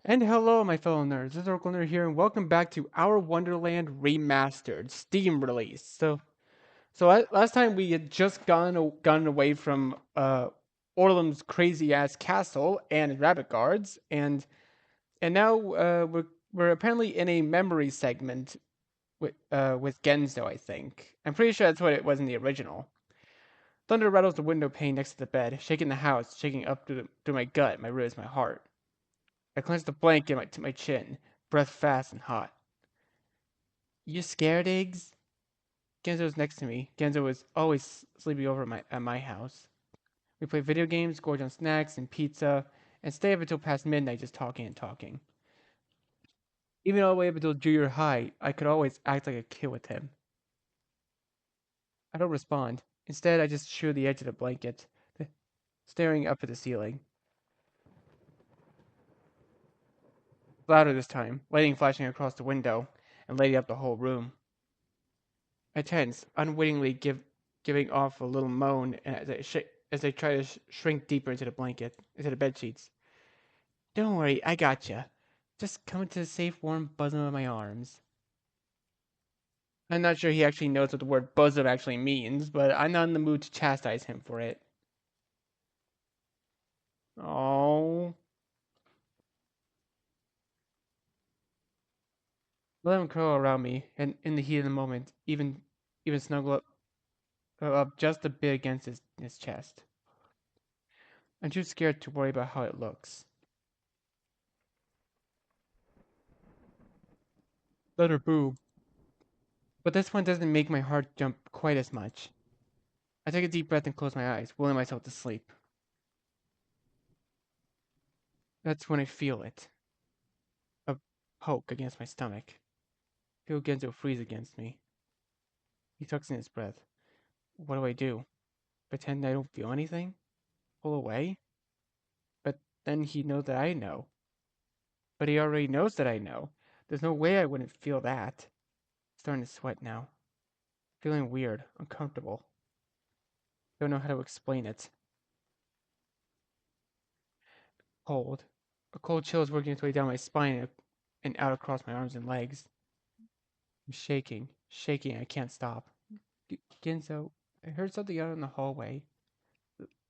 And hello, my fellow nerds. This is Oracle Nerd here, and welcome back to our Wonderland Remastered Steam release. Last time we had just gotten away from Orlem's crazy ass castle and rabbit guards, and now we're apparently in a memory segment with Genzo. I think I'm pretty sure that's what it was in the original. Thunder rattles the window pane next to the bed, shaking the house, shaking up through my gut, my ribs, my heart. I clench the blanket to my chin, breath fast and hot. You scared, Eggs? Genzo was next to me. Genzo was always sleeping over at my house. We play video games, gorge on snacks and pizza, and stay up until past midnight just talking and talking. Even all the way up until junior high, I could always act like a kid with him. I don't respond. Instead, I just chew the edge of the blanket, staring up at the ceiling. Louder this time, lighting flashing across the window and lighting up the whole room. I tense, unwittingly giving off a little moan as I try to shrink deeper into the blanket, into the bed sheets. Don't worry, I gotcha. Just come into the safe, warm bosom of my arms. I'm not sure he actually knows what the word bosom actually means, but I'm not in the mood to chastise him for it. Oh, let him curl around me, and in the heat of the moment, even snuggle up just a bit against his chest. I'm too scared to worry about how it looks. Let her boo. But this one doesn't make my heart jump quite as much. I take a deep breath and close my eyes, willing myself to sleep. That's when I feel it. A poke against my stomach. Feel Genzo freeze against me. He tucks in his breath. What do I do? Pretend I don't feel anything? Pull away? But then he knows that I know. But he already knows that I know. There's no way I wouldn't feel that. Starting to sweat now. Feeling weird, uncomfortable. Don't know how to explain it. Cold. A cold chill is working its way down my spine and out across my arms and legs. I'm shaking, shaking. I can't stop. Genzo, I heard something out in the hallway.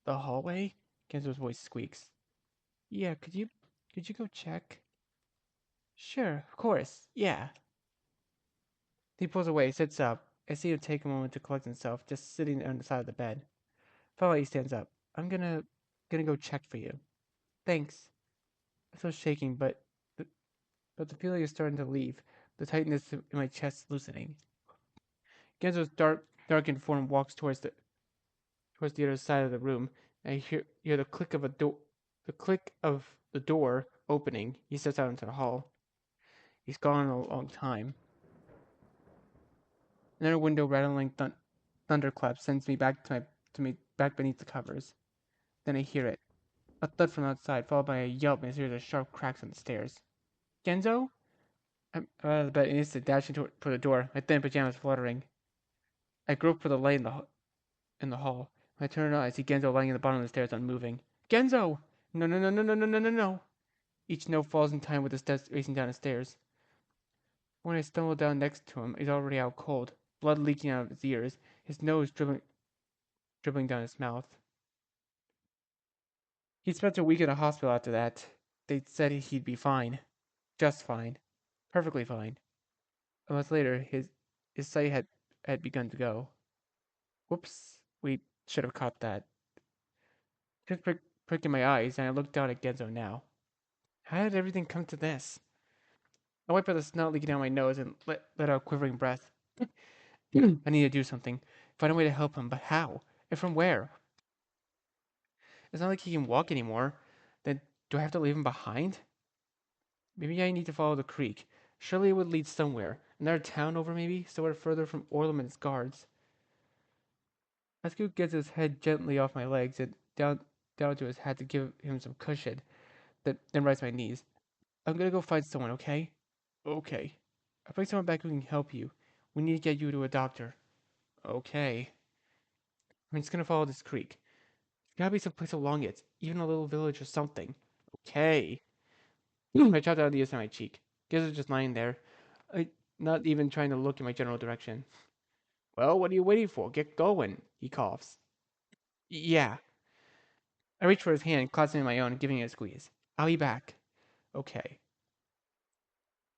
The hallway? Genzo's voice squeaks. Yeah, could you go check? Sure, of course, yeah. He pulls away, sits up. I see him take a moment to collect himself, just sitting on the side of the bed. Finally, he stands up. I'm gonna go check for you. Thanks. I feel shaking, but but the feeling is starting to leave. The tightness in my chest loosening. Genzo's darkened form walks towards the other side of the room. I hear the click of the door opening. He steps out into the hall. He's gone a long time. Another window rattling thunderclap sends me back beneath the covers. Then I hear it. A thud from outside, followed by a yelp and a series of sharp cracks on the stairs. Genzo? I'm out of the bed and instantly dashing toward the door, my thin pajamas fluttering. I grope for the light in the hall. When I turn around, I see Genzo lying at the bottom of the stairs, unmoving. Genzo! No, no, no, no, no, no, no, no, no! Each note falls in time with the steps racing down the stairs. When I stumble down next to him, he's already out cold, blood leaking out of his ears, his nose dribbling down his mouth. He spent a week in a hospital after that. They said he'd be fine. Just fine. Perfectly fine. A month later, his sight had begun to go. Whoops, we should have caught that. Just pricking my eyes, and I looked down at Genzo now. How did everything come to this? I wiped out the snot leaking down my nose and let out a quivering breath. I need to do something. Find a way to help him, but how? And from where? It's not like he can walk anymore. Then do I have to leave him behind? Maybe I need to follow the creek. Surely it would lead somewhere. Another town over maybe? Somewhere further from Orlam and his guards. I scoot gets his head gently off my legs and down to his hat to give him some cushion, then rise my knees. I'm gonna go find someone, okay? Okay. I'll bring someone back who can help you. We need to get you to a doctor. Okay. I'm just gonna follow this creek. There's gotta be some place along it, even a little village or something. Okay. I chopped out the other side of my cheek. Giz is just lying there, I, not even trying to look in my general direction. Well, what are you waiting for? Get going, he coughs. Yeah. I reach for his hand, clasping my own, and giving it a squeeze. I'll be back. Okay.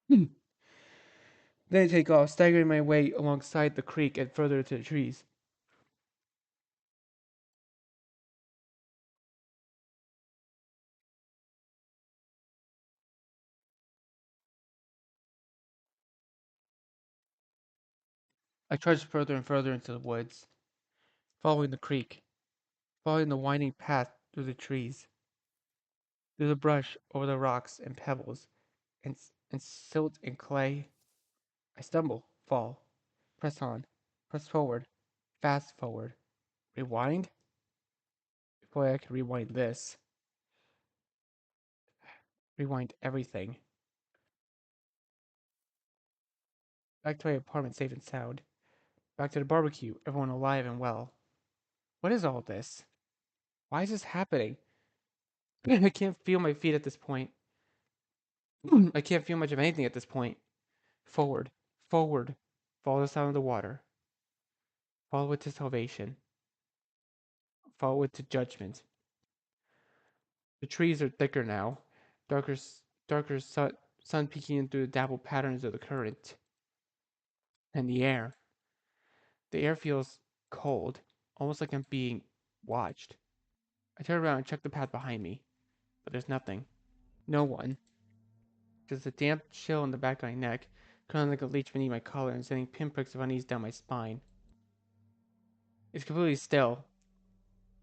Then I take off, staggering my way alongside the creek and further to the trees. I trudge further and further into the woods, following the creek, following the winding path through the trees, through the brush, over the rocks and pebbles, and silt and clay. I stumble, fall, press on, press forward, fast forward. Rewind? Boy, I can rewind this. Rewind everything. Back to my apartment safe and sound. Back to the barbecue, everyone alive and well. What is all this? Why is this happening? I can't feel my feet at this point. I can't feel much of anything at this point. Forward, forward. Follow the sound of the water. Follow it to salvation. Follow it to judgment. The trees are thicker now. Darker, darker sun peeking in through the dappled patterns of the current. And the air. The air feels cold, almost like I'm being watched. I turn around and check the path behind me, but there's nothing. No one. Just a damp chill in the back of my neck, curling like a leech beneath my collar and sending pinpricks of unease down my spine. It's completely still,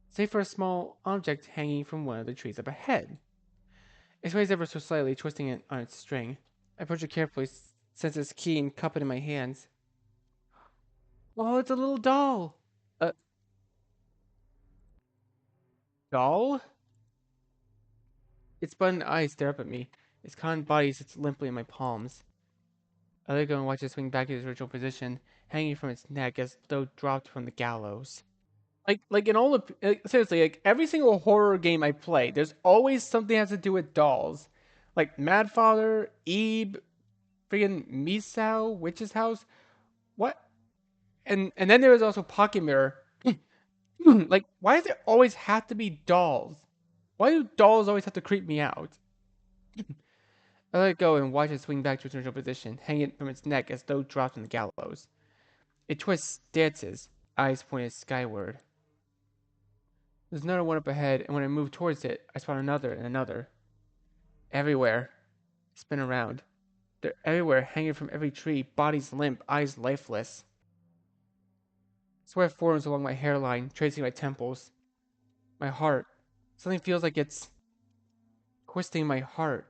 save for a small object hanging from one of the trees up ahead. It sways ever so slightly, twisting it on its string. I approach it carefully, sense its keen, cup it in my hands. Oh, it's a little doll! A doll? Its button eyes stare up at me. Its cotton body sits limply in my palms. I let go and watch it swing back to its original position, hanging from its neck as though dropped from the gallows. Like in all of seriously, like every single horror game I play, there's always something that has to do with dolls. Like Mad Father, Ebe, friggin' Misao, Witch's House. What? And then there was also Pocket Mirror. Like, why does it always have to be dolls? Why do dolls always have to creep me out? I let it go and watch it swing back to its original position, hanging from its neck as though dropped from the gallows. It twists, dances, eyes pointed skyward. There's another one up ahead, and when I move towards it, I spot another and another. Everywhere. Spin around. They're everywhere, hanging from every tree, bodies limp, eyes lifeless. Sweat forms along my hairline, tracing my temples. My heart. Something feels like it's twisting my heart.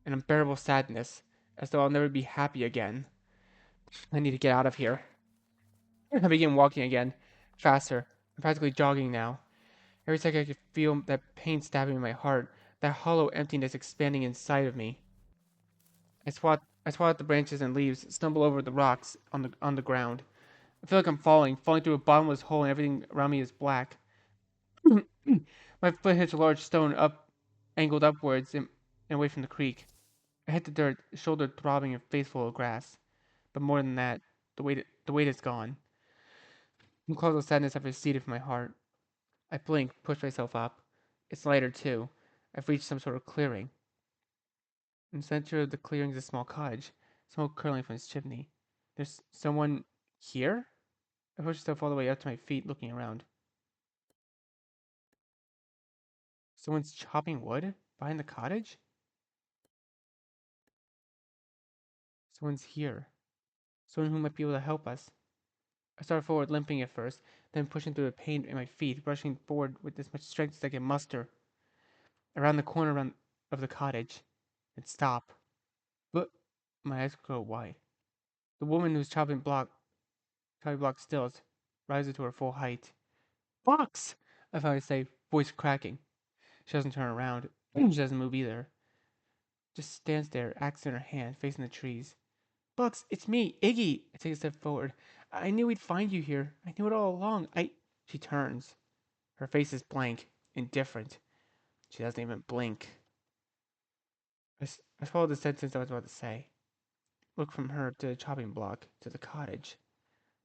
An unbearable sadness, as though I'll never be happy again. I need to get out of here. I begin walking again, faster. I'm practically jogging now. Every second I could feel that pain stabbing in my heart, that hollow emptiness expanding inside of me. I swat at the branches and leaves, stumble over the rocks on the ground. I feel like I'm falling through a bottomless hole and everything around me is black. My foot hits a large stone angled upwards and away from the creek. I hit the dirt, shoulder throbbing and face full of grass. But more than that, the weight is gone. The clouds of sadness have receded from my heart. I blink, push myself up. It's lighter too. I've reached some sort of clearing. In the center of the clearing is a small cottage, smoke curling from its chimney. There's someone here? I push myself all the way up to my feet, looking around. Someone's chopping wood behind the cottage? Someone's here. Someone who might be able to help us. I start forward, limping at first, then pushing through the pain in my feet, rushing forward with as much strength as I can muster. Around the corner of the cottage, and stop. But my eyes grow wide. The woman who's chopping block stills, rises to her full height. Box! I finally say, voice cracking. She doesn't turn around. She doesn't move either. Just stands there, axe in her hand, facing the trees. Bucks, it's me, Iggy. I take a step forward. I knew we'd find you here. I knew it all along. She turns. Her face is blank, indifferent. She doesn't even blink. I swallowed the sentence I was about to say. Looked from her to the chopping block to the cottage.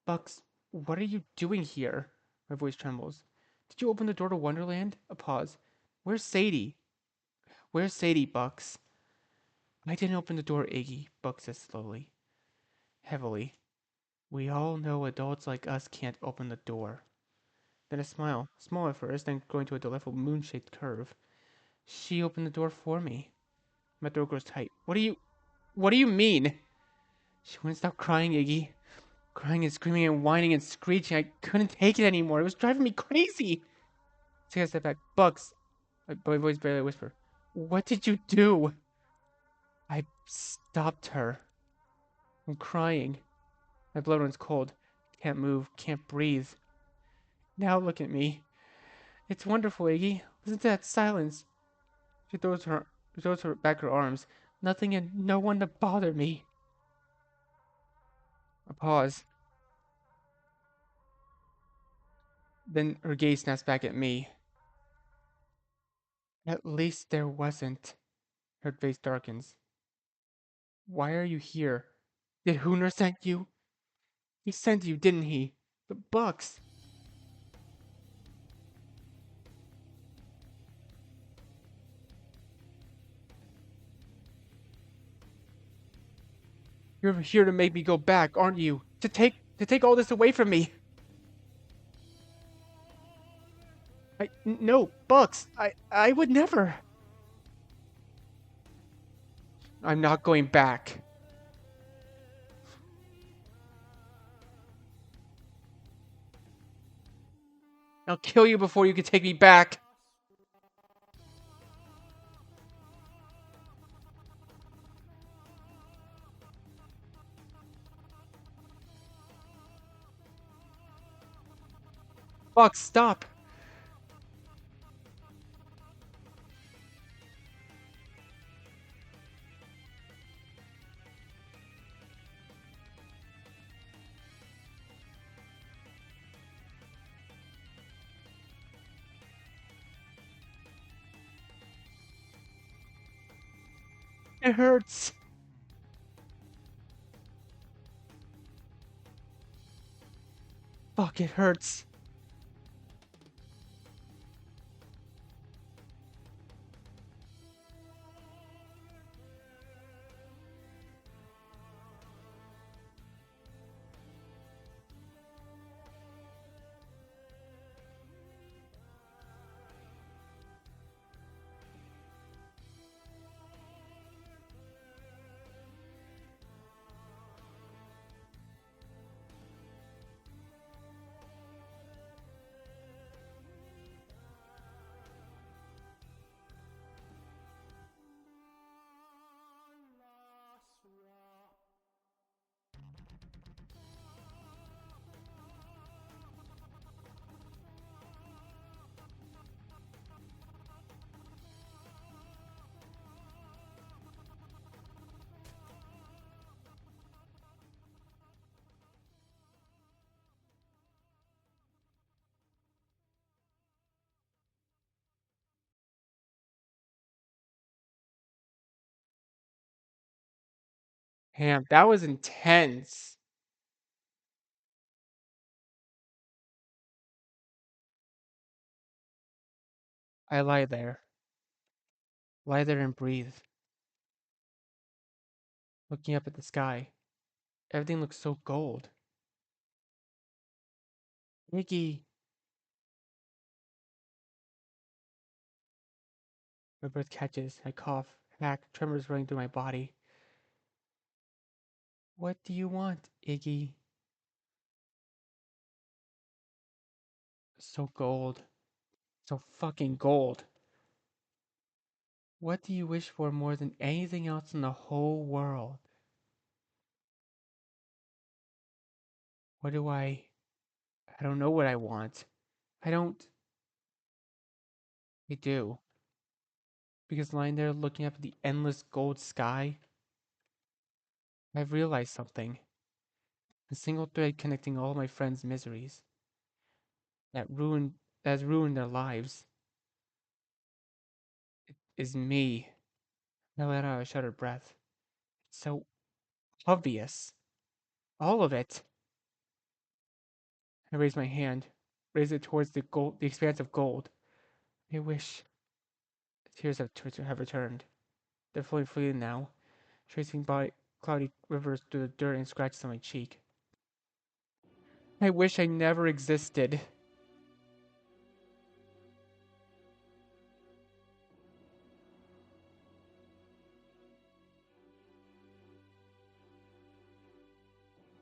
Bucks, what are you doing here? My voice trembles. Did you open the door to Wonderland? A pause. Where's Sadie? Where's Sadie, Bucks? I didn't open the door, Iggy, Bucks says slowly, heavily. We all know adults like us can't open the door. Then a smile, small at first, then growing to a delightful moon-shaped curve. She opened the door for me. My throat grows tight. What do you mean? She wouldn't stop crying, Iggy. Crying and screaming and whining and screeching. I couldn't take it anymore. It was driving me crazy. Take a step back. Bucks. My voice barely a whisper. What did you do? I stopped her. I'm crying. My blood runs cold. Can't move. Can't breathe. Now look at me. It's wonderful, Iggy. Listen to that silence. She throws her back her arms. Nothing and no one to bother me. A pause. Then her gaze snaps back at me. At least there wasn't. Her face darkens. Why are you here? Did Hooner send you? He sent you, didn't he? The Bucks. You're here to make me go back, aren't you? To take all this away from me. No, Bucks. I would never. I'm not going back. I'll kill you before you can take me back. Bucks, stop. It hurts. Fuck, it hurts. Damn, that was intense. I lie there and breathe, looking up at the sky. Everything looks so gold. Nikki, my breath catches. I cough, hack, tremors running through my body. What do you want, Iggy? So gold. So fucking gold. What do you wish for more than anything else in the whole world? What do I don't know what I want. I don't. I do. Because lying there looking up at the endless gold sky, I've realized something. The single thread connecting all my friends' miseries that has ruined their lives is me. I let out a shuddered breath. It's so obvious. All of it. I raised my hand, raised it towards the expanse of gold. I wish the tears have returned. They're flowing freely now, tracing by cloudy rivers through the dirt and scratches on my cheek. I wish I never existed.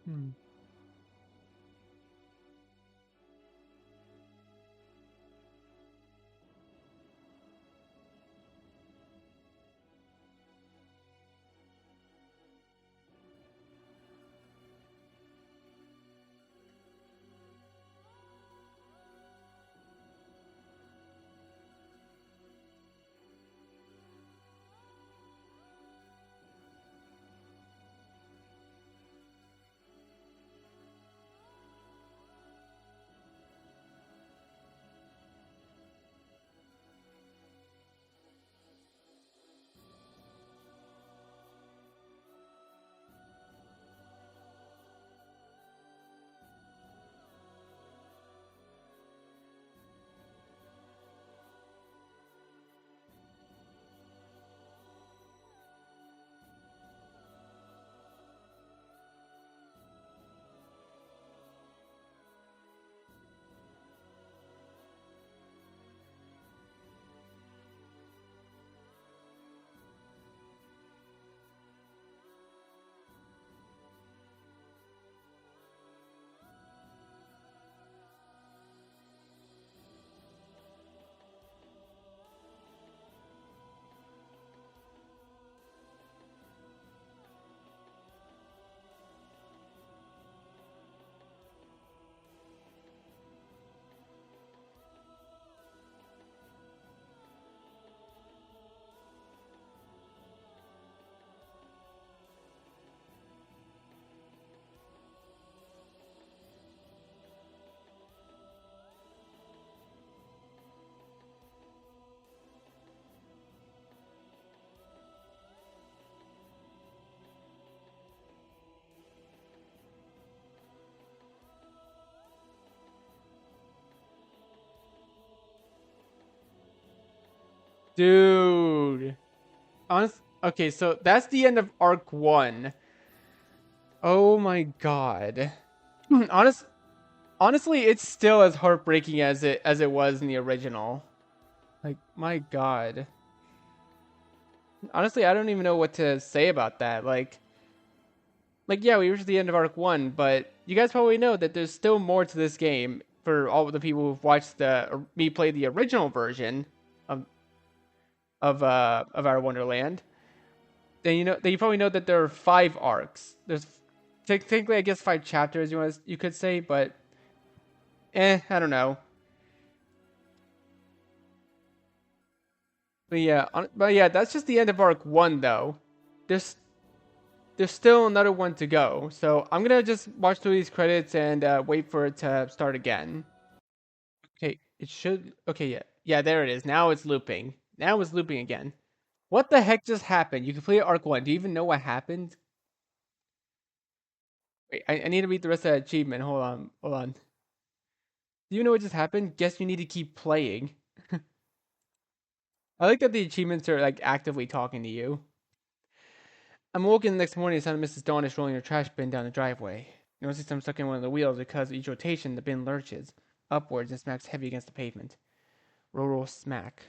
Hmm. Dude. Okay, so that's the end of Arc 1. Oh my god. Honest Honestly, it's still as heartbreaking as it was in the original. Like, my god. Honestly, I don't even know what to say about that. Like yeah, we reached the end of Arc 1, but you guys probably know that there's still more to this game for all of the people who've watched me play the original version of of our Wonderland. Then you probably know that there are 5 arcs. There's technically, I guess, 5 chapters you could say, but I don't know. But yeah, that's just the end of Arc 1 though. There's there's still another one to go. So I'm gonna just watch through these credits and wait for it to start again. Okay, it should. Okay, yeah, yeah, there it is. Now it's looping. Now it's looping again. What the heck just happened? You completed Arc 1. Do you even know what happened? Wait, I need to read the rest of that achievement. Hold on, hold on. Do you know what just happened? Guess you need to keep playing. I like that the achievements are like actively talking to you. I'm woken the next morning to sound of Mrs. Dawnish rolling her trash bin down the driveway. Notice I'm stuck in one of the wheels because each rotation the bin lurches upwards and smacks heavy against the pavement. Roll, roll, smack.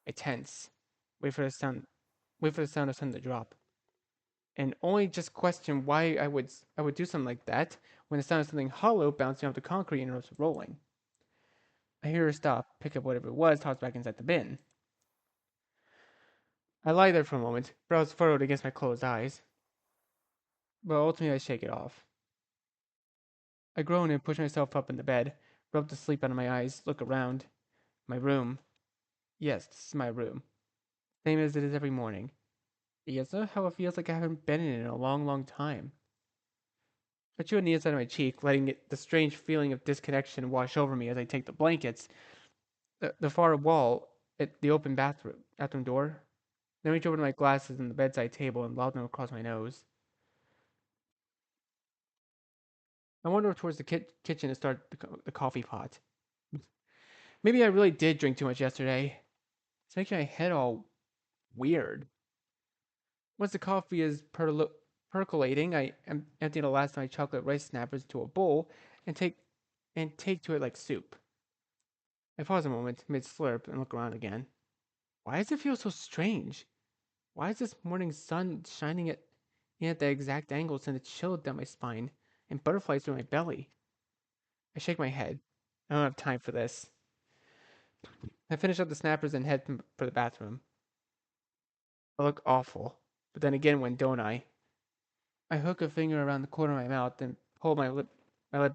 I tense. Wait for the sound. Wait for the sound of something to drop. And only just question why I would do something like that when the sound of something hollow bouncing off the concrete interrupts rolling. I hear her stop, pick up whatever it was, toss back inside the bin. I lie there for a moment, brows furrowed against my closed eyes, but ultimately I shake it off. I groan and push myself up in the bed, rub the sleep out of my eyes, look around. My room. Yes, this is my room. Same as it is every morning. Yes, how it feels like I haven't been in it in a long, long time. I chew on the inside of my cheek, letting the strange feeling of disconnection wash over me as I take the blankets. The far wall at the open bathroom door. Then I reach over to my glasses on the bedside table and lob them across my nose. I wander towards the kitchen to start the coffee pot. Maybe I really did drink too much yesterday. It's making my head all weird. Once the coffee is percolating, I empty the last of my chocolate rice snappers into a bowl and take to it like soup. I pause a moment mid slurp and look around again. Why does it feel so strange? Why is this morning sun shining in at the exact angle send a chill down my spine and butterflies through my belly? I shake my head. I don't have time for this. I finish up the snappers and head for the bathroom. I look awful, but then again, when don't I? I hook a finger around the corner of my mouth and pull my lip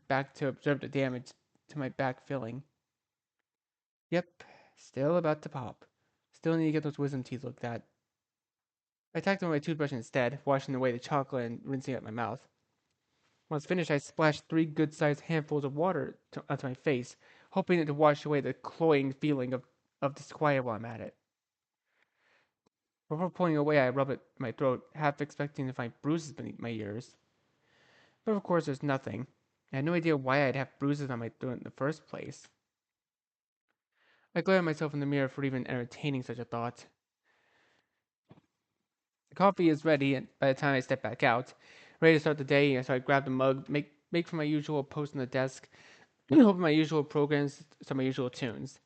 back to observe the damage to my back filling. Yep, still about to pop. Still need to get those wisdom teeth looked at. I tacked on my toothbrush instead, washing away the chocolate and rinsing out my mouth. Once finished, I splashed 3 good-sized handfuls of water onto my face, hoping it to wash away the cloying feeling of disquiet while I'm at it. Before pulling away, I rub it in my throat, half expecting to find bruises beneath my ears. But of course, there's nothing. I had no idea why I'd have bruises on my throat in the first place. I glare at myself in the mirror for even entertaining such a thought. The coffee is ready, and by the time I step back out, ready to start the day, so I grab the mug, make for my usual post on the desk, and open my usual programs, some my usual tunes.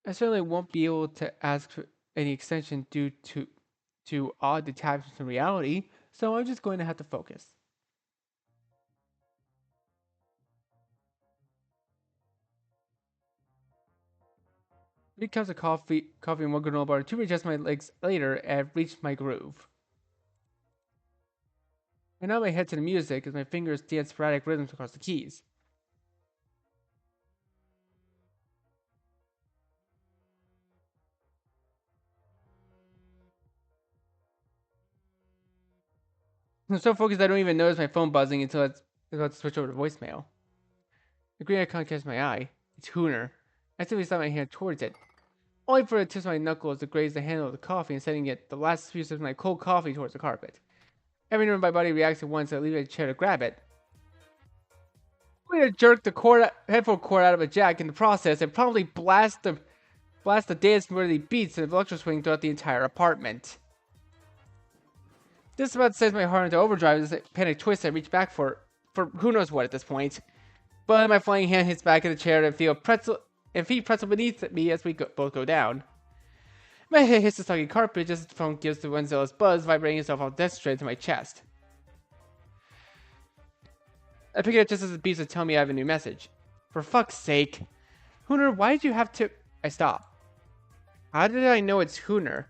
I certainly won't be able to ask for any extension due to odd detachments from reality, so I'm just going to have to focus. 3 cups of coffee and 1 granola bar to readjust my legs later, I've reached my groove. I nod my head to the music as my fingers dance sporadic rhythms across the keys. I'm so focused I don't even notice my phone buzzing until it's about to switch over to voicemail. The green icon catches my eye. It's Hooner. I simply slide my hand towards it, only for it to tip my knuckles to graze the handle of the coffee and sending it the last few sips of my cold coffee towards the carpet. Every nerve in my body reacts at once, I leave my chair to grab it. I'm going to jerk the headphone cord out of a jack in the process and probably blast the dance worthy beats and electro swing throughout the entire apartment. This about sends my heart into overdrive as a panic twist I reach back for who knows what at this point. But my flying hand hits back in the chair and feet pretzel beneath me as we both go down. My head hits the soggy carpet just as the phone gives the one zealous buzz, vibrating itself off death straight into my chest. I pick it up just as it beeps to tell me I have a new message. For fuck's sake. Hooner, why did you have to... I stop. How did I know it's Hooner?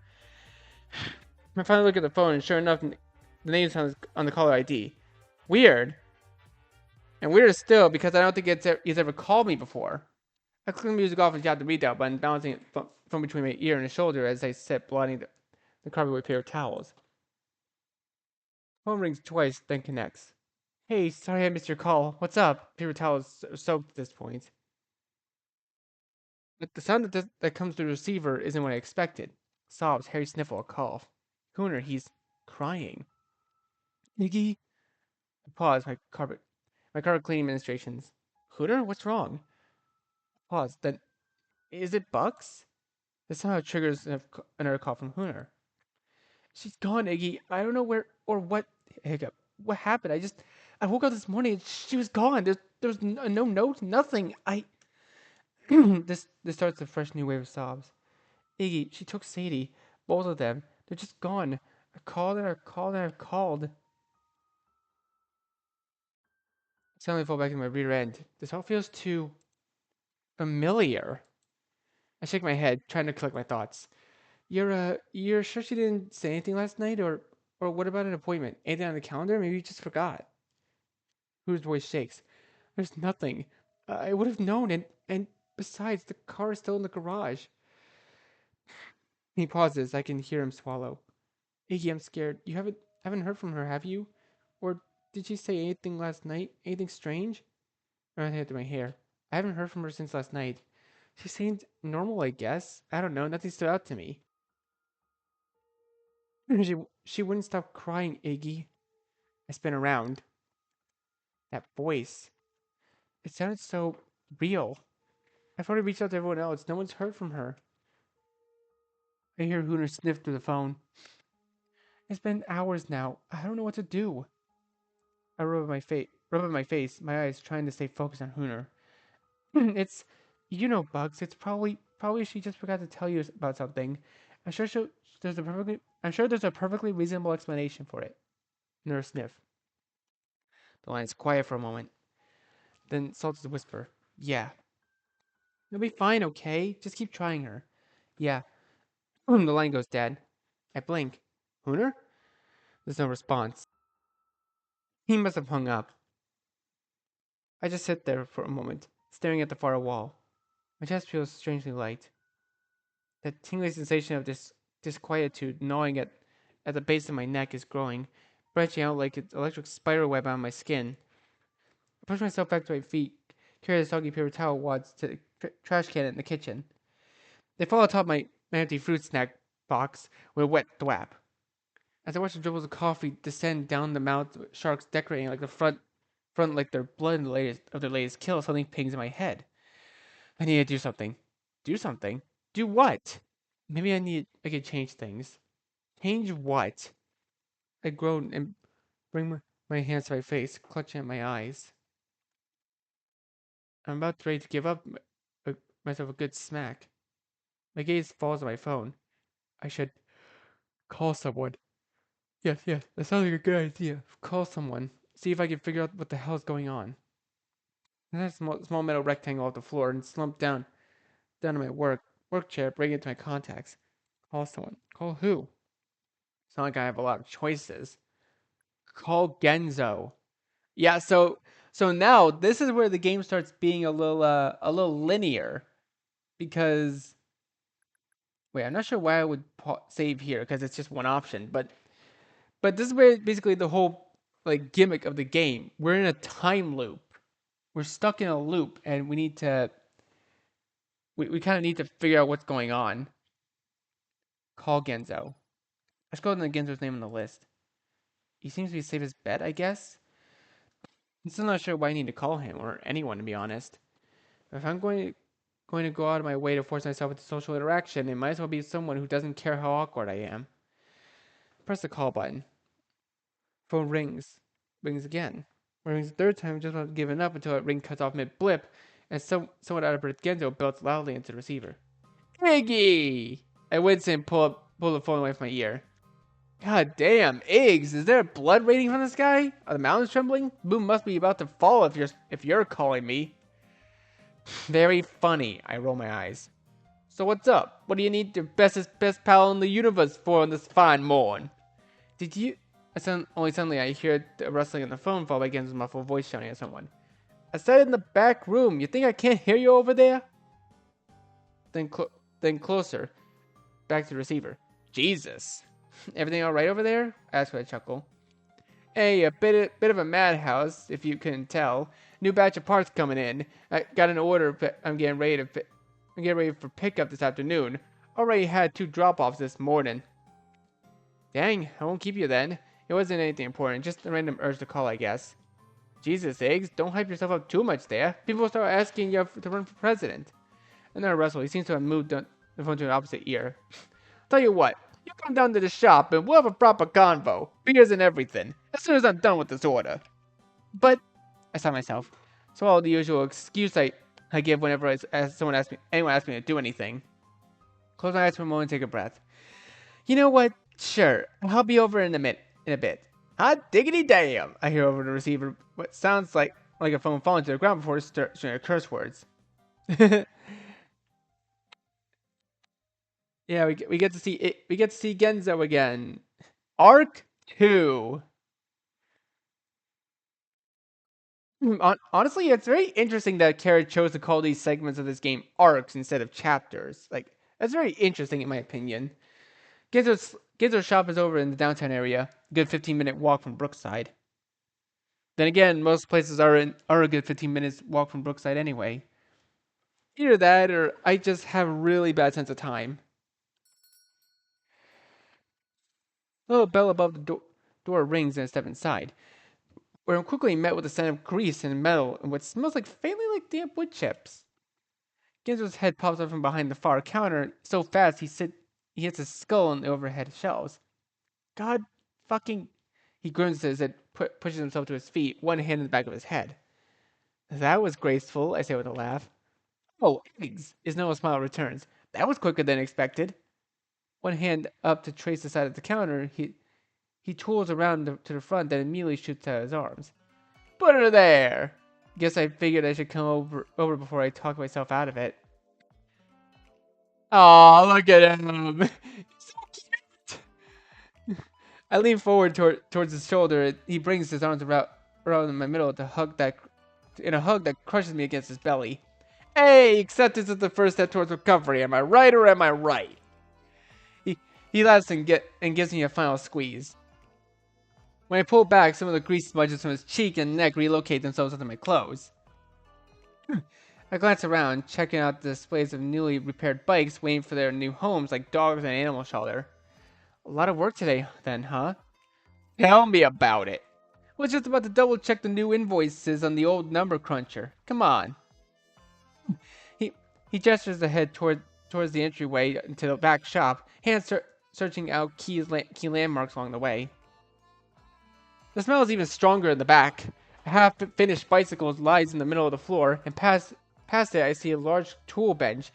I finally look at the phone and sure enough, the name's on the caller ID. Weird. And weirder still because I don't think he's ever called me before. I click the music off and tap the readout button, balancing it from between my ear and his shoulder as I sit blotting the carpet with a pair of towels. Phone rings twice, then connects. Hey, sorry I missed your call. What's up? Paper towel is soaked at this point. But the sound that comes through the receiver isn't what I expected. Sobs, hairy sniffle, a cough. Cooner, he's crying. Iggy? I pause, my carpet cleaning administrations. Cooner, what's wrong? Pause, then, is it Bucks? This somehow triggers another call from Hooner. She's gone, Iggy. I don't know where or what. Hiccup. What happened? I woke up this morning and she was gone. There's no note, nothing. This starts a fresh new wave of sobs. Iggy, she took Sadie. Both of them. They're just gone. I called and I called and I called. I suddenly fall back to my rear end. This all feels too familiar. I shake my head, trying to collect my thoughts. You're sure she didn't say anything last night, or what about an appointment? Anything on the calendar? Maybe you just forgot. Whose voice shakes. There's nothing. I would have known, and besides, the car is still in the garage. He pauses. I can hear him swallow. Iggy, I'm scared. You haven't heard from her, have you? Or did she say anything last night? Anything strange? I run hand through my hair. I haven't heard from her since last night. She seemed normal, I guess. I don't know. Nothing stood out to me. She she wouldn't stop crying, Iggy. I spin around. That voice. It sounded so real. I've already reached out to everyone else. No one's heard from her. I hear Hooner sniff through the phone. It's been hours now. I don't know what to do. I rub at my face, my eyes trying to stay focused on Hooner. It's, Bugs. It's probably she just forgot to tell you about something. I'm sure I'm sure there's a perfectly reasonable explanation for it. Nurse sniff. The line is quiet for a moment. Then Salt's whisper. Yeah. You'll be fine, okay? Just keep trying her. Yeah. The line goes dead. I blink. Hooner? There's no response. He must have hung up. I just sit there for a moment, staring at the far wall. My chest feels strangely light. That tingling sensation of disquietude gnawing at the base of my neck is growing, branching out like an electric spider web on my skin. I push myself back to my feet, carry the soggy paper towel wads to the trash can in the kitchen. They fall atop my empty fruit snack box with a wet thwap. As I watch the dribbles of coffee descend down the mouths of sharks decorating like the front like their blood in their latest kill, something pings in my head. I need to do something. Do something? Do what? Maybe I could change things. Change what? I groan and bring my hands to my face, clutching at my eyes. I'm about ready to give up myself a good smack. My gaze falls on my phone. I should call someone. Yes, that sounds like a good idea. Call someone. See if I can figure out what the hell is going on. I had a small metal rectangle off the floor and slumped down to my work chair, bringing it to my contacts. Call someone. Call who? It's not like I have a lot of choices. Call Genzo. Yeah, so now this is where the game starts being a little linear because wait, I'm not sure why I would save here because it's just one option, but this is where basically the whole like gimmick of the game. We're in a time loop. We're stuck in a loop and we kind of need to figure out what's going on. Call Genzo. Let's go to Genzo's name on the list. He seems to be safe as bet, I guess. I'm still not sure why I need to call him or anyone to be honest. If I'm going to go out of my way to force myself into social interaction, it might as well be someone who doesn't care how awkward I am. Press the call button. Phone rings. Rings again. Rings the third time, just about giving up until that ring cuts off mid blip, and somewhat out of breath Genzo belts loudly into the receiver. Iggy! I wince and pull the phone away from my ear. God damn, Iggs, is there blood raining from the sky? Are the mountains trembling? Boom must be about to fall if you're calling me. Very funny. I roll my eyes. So what's up? What do you need your best pal in the universe for on this fine morn? Did you? Only suddenly I hear the rustling on the phone followed by Gen's muffled voice shouting at someone. I said in the back room. You think I can't hear you over there? Then closer, back to the receiver. Jesus. Everything all right over there? I asked with a chuckle. Hey, a bit of a madhouse, if you couldn't tell. New batch of parts coming in. I got an order. I'm getting ready for pickup this afternoon. Already had 2 drop-offs this morning. Dang, I won't keep you then. It wasn't anything important, just a random urge to call, I guess. Jesus, Eggs, don't hype yourself up too much there. People start asking you to run for president. Another Russell, he seems to have moved the phone to an opposite ear. Tell you what, you come down to the shop and we'll have a proper convo. Beers and everything. As soon as I'm done with this order. But, I saw myself. So all the usual excuse I give whenever anyone asks me to do anything. Close my eyes for a moment and take a breath. You know what? Sure, I'll be over in a bit. Hot diggity damn! I hear over the receiver what sounds like a phone falling to the ground before starting curse words. Yeah, we get to see it. We get to see Genzo again. Arc 2. Honestly, it's very interesting that Kara chose to call these segments of this game arcs instead of chapters. Like, that's very interesting in my opinion. Genzo's shop is over in the downtown area, a good 15-minute walk from Brookside. Then again, most places are a good 15 minutes walk from Brookside anyway. Either that, or I just have a really bad sense of time. A little bell above the door rings and I step inside, where I'm quickly met with the scent of grease and metal and what smells like faintly like damp wood chips. Genzo's head pops up from behind the far counter so fast he hits his skull on the overhead shelves. God fucking... He grunts as it pushes himself to his feet, one hand in the back of his head. That was graceful, I say with a laugh. Oh, eggs! Isnoa's smile returns. That was quicker than expected. One hand up to trace the side of the counter, he tools around to the front, then immediately shoots out his arms. Put her there! Guess I figured I should come over before I talk myself out of it. Aw, look at him! So cute! I lean forward towards his shoulder. He brings his arms around my middle in a hug that crushes me against his belly. Hey, acceptance is the first step towards recovery. Am I right or am I right? He laughs and gives me a final squeeze. When I pull back, some of the grease smudges from his cheek and neck relocate themselves onto my clothes. I glance around, checking out the displays of newly repaired bikes waiting for their new homes like dogs in an animal shelter. A lot of work today, then, huh? Tell me about it. Was just about to double check the new invoices on the old number cruncher. Come on. He gestures ahead towards the entryway into the back shop, hands searching out key landmarks along the way. The smell is even stronger in the back. A half-finished bicycle lies in the middle of the floor, and past it I see a large tool bench.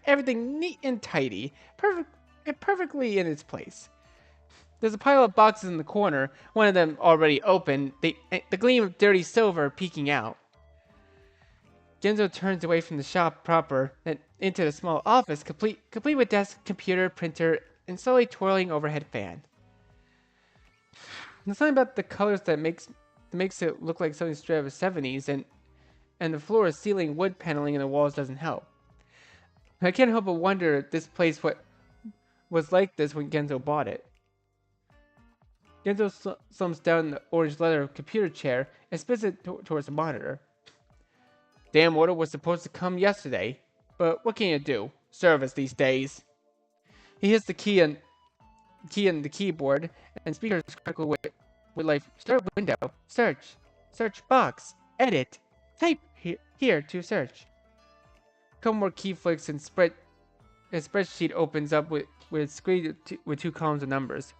Everything neat and tidy, perfectly in its place. There's a pile of boxes in the corner, one of them already open, the gleam of dirty silver peeking out. Genzo turns away from the shop proper and into the small office, complete with desk, computer, printer, and slowly twirling overhead fan. There's something about the colors that makes it look like something straight out of the 70s, and the floor, ceiling, wood paneling, and the walls doesn't help. I can't help but wonder if this place was like this when Genzo bought it. Genzo slumps down the orange leather computer chair and spits it towards the monitor. Damn order was supposed to come yesterday, but what can you do? Service these days. He hits the key on the keyboard, and speakers crackle with life. Start window, search box, edit, type here to search. A couple more key flicks and a spreadsheet opens up with a screen with 2 columns of numbers.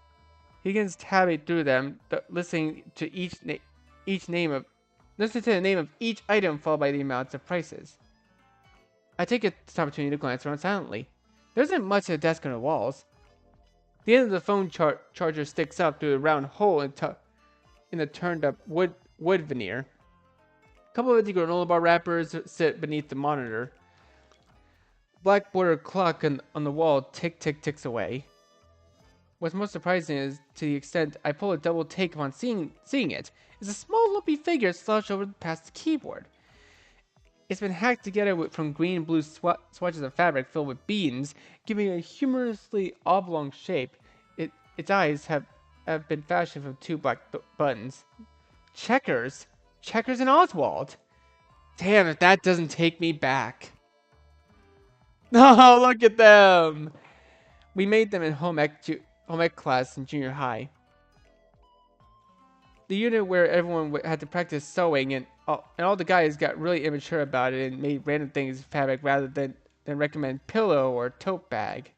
He begins tabbing through them, listening to the name of each item followed by the amounts of prices. I take this opportunity to glance around silently. There isn't much at the desk on the walls. The end of the phone charger sticks up through a round hole in the turned up wood veneer. A couple of empty granola bar wrappers sit beneath the monitor. Black bordered clock on the wall ticks away. What's most surprising is to the extent I pull a double take upon seeing it, is a small lumpy figure slouched over past the keyboard. It's been hacked together from green and blue swatches of fabric filled with beans, giving a humorously oblong shape. Its eyes have been fashioned from 2 black buttons. Checkers and Oswald. Damn, if that doesn't take me back. Oh, look at them. We made them in home ec class in junior high. The unit where everyone had to practice sewing, and all the guys got really immature about it and made random things fabric rather than recommend pillow or tote bag.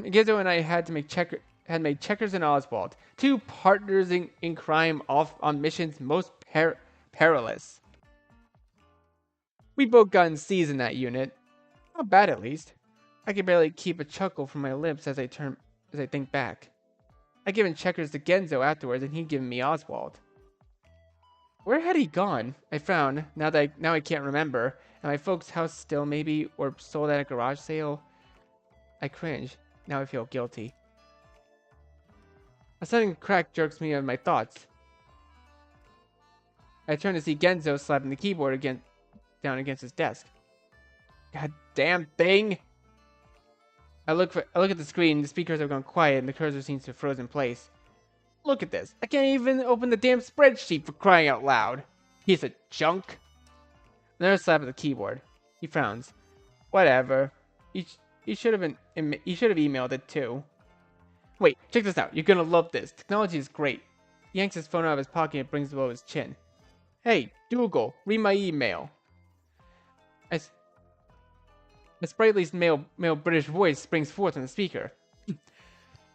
Gizzo and I had made Checkers and Oswald, 2 partners in crime off on missions most perilous. We both gotten C's in that unit. Not bad, at least. I can barely keep a chuckle from my lips as I think back. I'd given Checkers to Genzo afterwards, and he'd given me Oswald. Where had he gone? I frowned. Now I can't remember. At my folks' house still, maybe, or sold at a garage sale. I cringe. Now I feel guilty. A sudden crack jerks me out of my thoughts. I turn to see Genzo slapping the keyboard down against his desk. God damn thing! I look at the screen. The speakers have gone quiet, and the cursor seems to have frozen in place. Look at this! I can't even open the damn spreadsheet for crying out loud. Piece of junk. Another slap at the keyboard. He frowns. Whatever. You should have emailed it too. Wait, check this out. You're gonna love this. Technology is great. He yanks his phone out of his pocket and brings it below his chin. Hey, Google, read my email. As a sprightly male British voice springs forth from the speaker.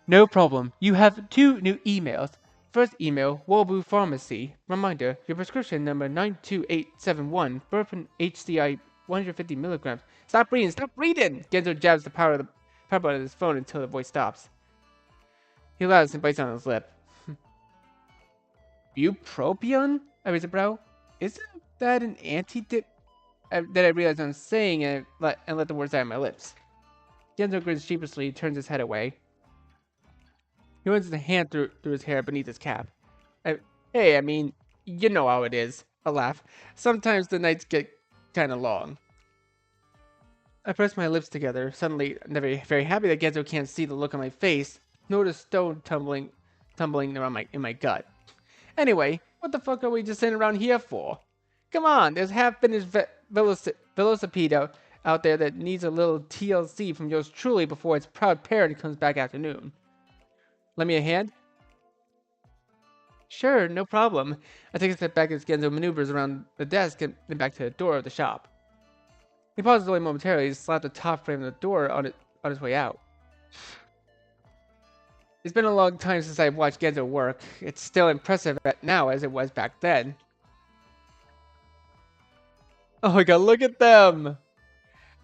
No problem. You have 2 new emails. First email, Walbu Pharmacy. Reminder, your prescription number 92871, Burpin HCI 150 milligrams. Stop reading, stop reading! Genzo jabs the power button of his phone until the voice stops. He laughs and bites on his lip. Bupropion? I raise a brow. Isn't that an antidote? That I realize I'm saying and let the words out of my lips. Genzo grins sheepishly, turns his head away. He runs his hand through his hair beneath his cap. Hey, I mean, you know how it is. A laugh. Sometimes the nights get kind of long. I press my lips together. Suddenly, I'm very, very happy that Genzo can't see the look on my face, nor the stone tumbling around in my gut. Anyway, what the fuck are we just sitting around here for? Come on, there's half-finished velocipede out there that needs a little TLC from yours truly before its proud parent comes back afternoon. Lend me a hand? Sure, no problem. I take a step back as Genzo maneuvers around the desk and then back to the door of the shop. He pauses only momentarily to slap the top frame of the door on his way out. It's been a long time since I've watched Genzo work. It's still impressive now as it was back then. Oh my god, look at them!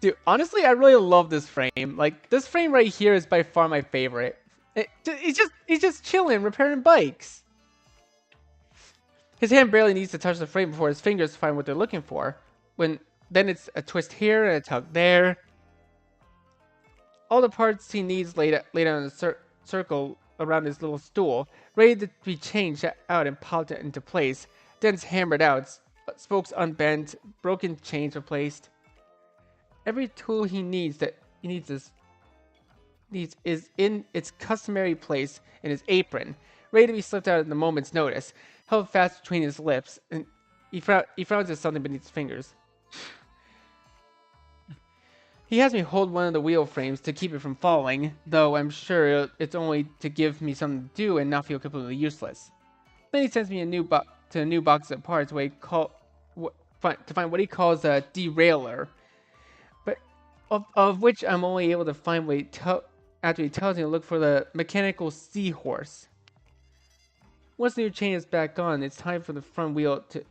Dude, honestly, I really love this frame. Like, this frame right here is by far my favorite. He's just chilling, repairing bikes. His hand barely needs to touch the frame before his fingers find what they're looking for. Then it's a twist here and a tug there. All the parts he needs laid out in a circle around his little stool, ready to be changed out and popped into place. Then it's hammered out, spokes unbent, broken chains replaced. Every tool he needs is in its customary place in his apron, ready to be slipped out at the moment's notice, held fast between his lips, and he frowns at something beneath his fingers. He has me hold one of the wheel frames to keep it from falling, though I'm sure it's only to give me something to do and not feel completely useless. Then he sends me a new box of parts to find what he calls a derailleur, but of which I'm only able to find after he tells me to look for the mechanical seahorse. Once the new chain is back on, it's time for the front wheel to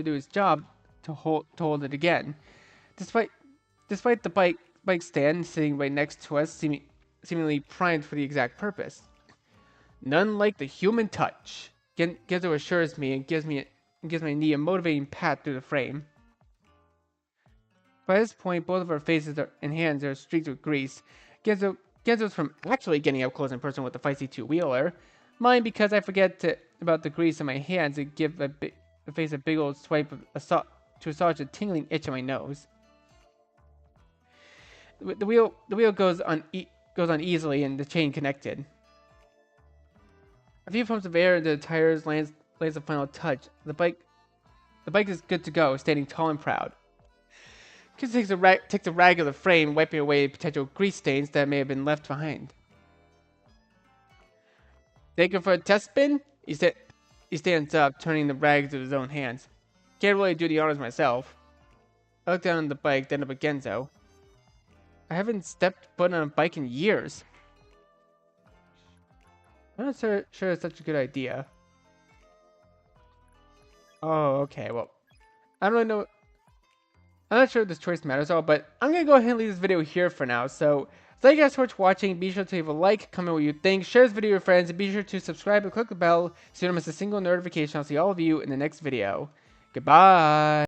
do its job to hold it again. Despite the bike stand sitting right next to us, seemingly primed for the exact purpose. None like the human touch. Genzo assures me and gives my knee a motivating pat through the frame. By this point, both of our faces and hands are streaked with grease. Genzo's from actually getting up close and personal with the feisty two-wheeler. Mine because I forget about the grease in my hands and give the face a big old swipe to massage a tingling itch on my nose. The wheel goes on easily and the chain connected. A few pumps of air into the tires lays the final touch. The bike is good to go, standing tall and proud. Kid takes a rag of the frame, wiping away potential grease stains that may have been left behind. Take it for a test spin? He stands up, turning the rag to his own hands. Can't really do the honors myself. I look down on the bike, then up at Genzo. I haven't stepped foot on a bike in years. I'm not sure it's such a good idea. Oh, okay, well, I don't really know. I'm not sure if this choice matters at all, but I'm going to go ahead and leave this video here for now. So, thank you guys so much for watching. Be sure to leave a like, comment what you think, share this video with your friends, and be sure to subscribe and click the bell so you don't miss a single notification. I'll see all of you in the next video. Goodbye!